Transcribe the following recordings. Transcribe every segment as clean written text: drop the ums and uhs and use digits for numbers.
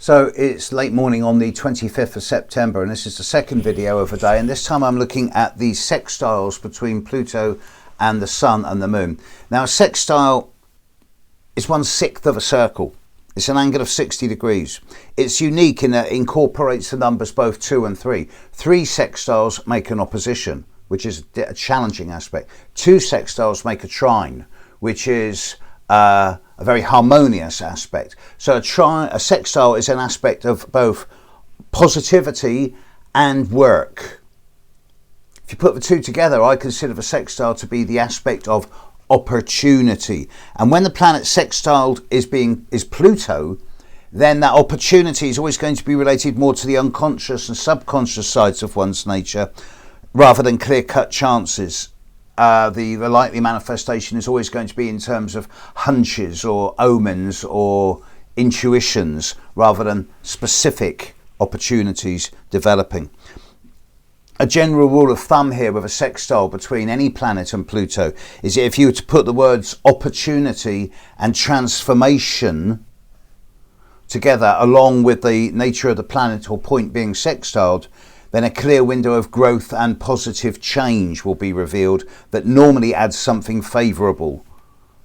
So it's late morning on the 25th of September, and this is the second video of the day, and this time I'm looking at the sextiles between Pluto and the Sun and the Moon. Now a sextile is 1/6 of a circle. It's an angle of 60 degrees. It's unique in that it incorporates the numbers both 2 and 3. 3 sextiles make an opposition, which is a challenging aspect. 2 sextiles make a trine, which is a very harmonious aspect. So a sextile is an aspect of both positivity and work. If you put the two together, I consider the sextile to be the aspect of opportunity. And when the planet sextiled is Pluto, then that opportunity is always going to be related more to the unconscious and subconscious sides of one's nature rather than clear-cut chances. The likely manifestation is always going to be in terms of hunches or omens or intuitions rather than specific opportunities developing. A general rule of thumb here with a sextile between any planet and Pluto is that if you were to put the words opportunity and transformation together along with the nature of the planet or point being sextiled, then a clear window of growth and positive change will be revealed that normally adds something favourable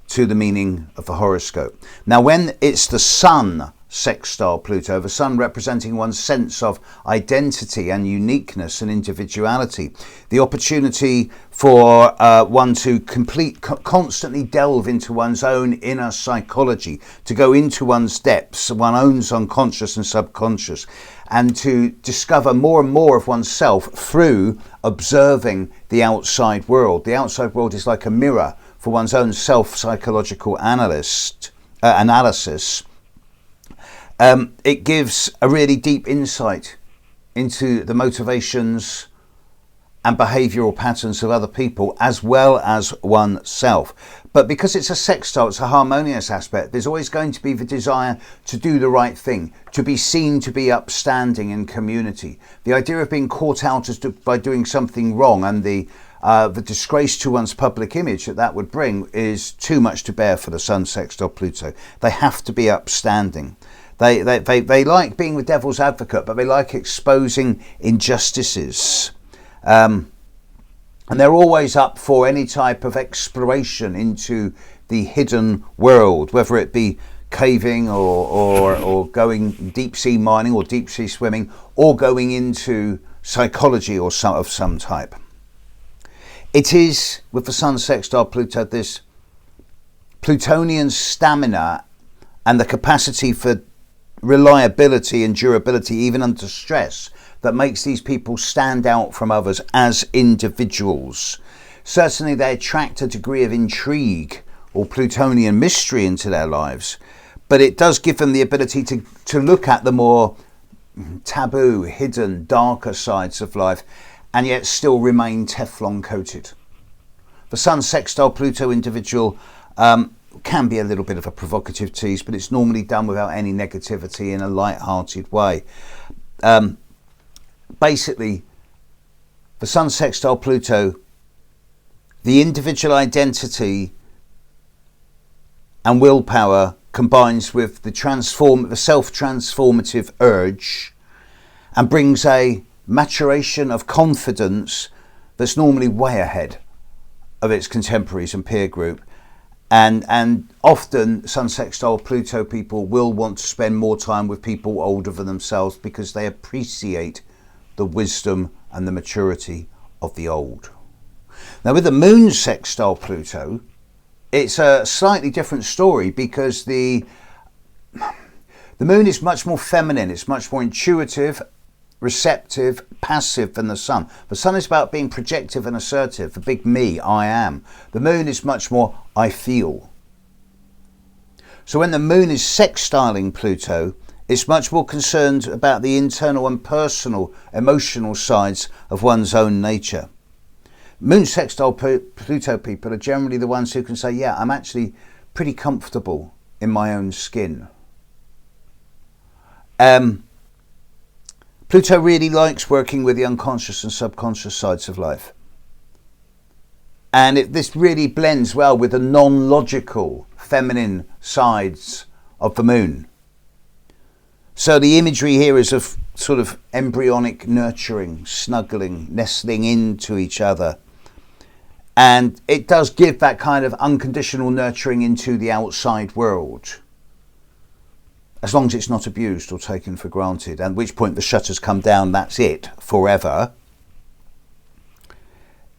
to the meaning of the horoscope. Now when it's the Sun sextile Pluto, the Sun representing one's sense of identity and uniqueness and individuality, the opportunity for one to constantly delve into one's own inner psychology, to go into one's depths, one's own unconscious and subconscious, and to discover more and more of oneself through observing the outside world. The outside world is like a mirror for one's own self-psychological analysis. It gives a really deep insight into the motivations and behavioural patterns of other people as well as oneself. But because it's a sextile, it's a harmonious aspect, there's always going to be the desire to do the right thing, to be seen to be upstanding in community. The idea of being caught out by doing something wrong and the disgrace to one's public image that would bring is too much to bear for the Sun sextile Pluto. They have to be upstanding. They like being the devil's advocate, but they like exposing injustices. And they're always up for any type of exploration into the hidden world, whether it be caving or going deep sea mining or deep sea swimming or going into psychology or of some type. It is, with the Sun sextile Pluto, this Plutonian stamina and the capacity for reliability and durability even under stress that makes these people stand out from others as individuals. Certainly they attract a degree of intrigue or Plutonian mystery into their lives, but it does give them the ability to look at the more taboo, hidden, darker sides of life and yet still remain Teflon coated. The Sun sextile Pluto individual can be a little bit of a provocative tease, but it's normally done without any negativity in a light-hearted way. Basically, the Sun sextile Pluto, the individual identity and willpower combines with the self-transformative urge and brings a maturation of confidence that's normally way ahead of its contemporaries and peer group. And often Sun sextile Pluto people will want to spend more time with people older than themselves because they appreciate the wisdom and the maturity of the old. Now with the Moon sextile Pluto, it's a slightly different story because the Moon is much more feminine, it's much more intuitive, receptive, passive than the Sun. The Sun is about being projective and assertive, the big me, I am. The Moon is much more I feel. So when the Moon is sextiling Pluto, it's much more concerned about the internal and personal, emotional sides of one's own nature. Moon sextile Pluto people are generally the ones who can say, yeah, I'm actually pretty comfortable in my own skin. Pluto really likes working with the unconscious and subconscious sides of life. And this really blends well with the non-logical feminine sides of the Moon. So the imagery here is of sort of embryonic nurturing, snuggling, nestling into each other. And it does give that kind of unconditional nurturing into the outside world, as long as it's not abused or taken for granted, at which point the shutters come down, that's it, forever.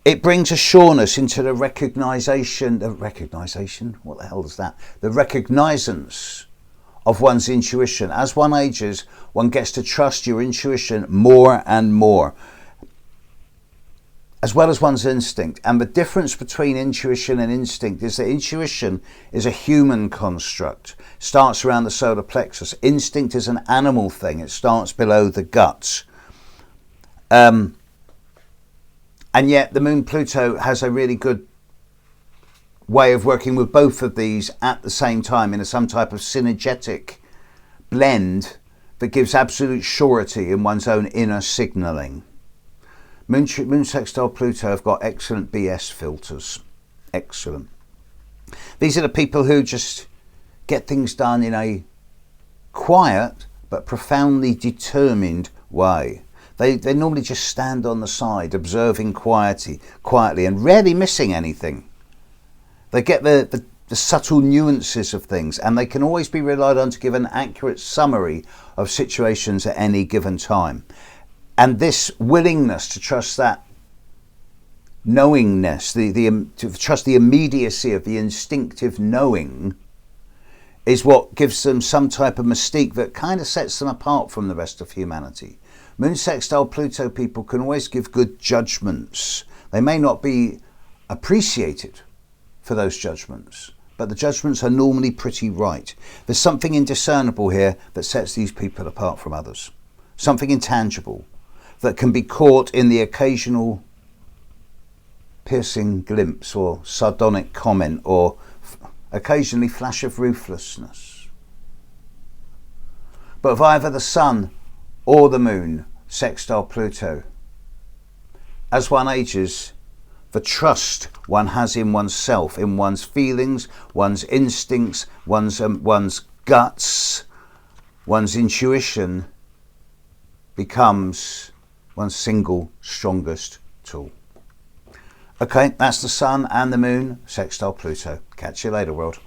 It brings a sureness into the recognition, what the hell is that? The recognizance of one's intuition. As one ages, one gets to trust your intuition more and more, as well as one's instinct. And the difference between intuition and instinct is that intuition is a human construct, starts around the solar plexus. Instinct is an animal thing, it starts below the guts. And yet the moon Pluto has a really good way of working with both of these at the same time in some type of synergetic blend that gives absolute surety in one's own inner signalling. Moon sextile Pluto have got excellent BS filters. Excellent. These are the people who just get things done in a quiet but profoundly determined way. They normally just stand on the side, observing quietly and rarely missing anything. They get the subtle nuances of things, and they can always be relied on to give an accurate summary of situations at any given time. And this willingness to trust that knowingness, to trust the immediacy of the instinctive knowing, is what gives them some type of mystique that kind of sets them apart from the rest of humanity. Moon sextile Pluto people can always give good judgments. They may not be appreciated for those judgments, but the judgments are normally pretty right. There's something indiscernible here that sets these people apart from others. Something intangible that can be caught in the occasional piercing glimpse or sardonic comment or occasionally flash of ruthlessness. But if either the sun or the moon sextile Pluto, as one ages, the trust one has in oneself, in one's feelings, one's instincts, one's guts, one's intuition becomes one's single strongest tool. Okay, that's the sun and the moon sextile Pluto. Catch you later, world.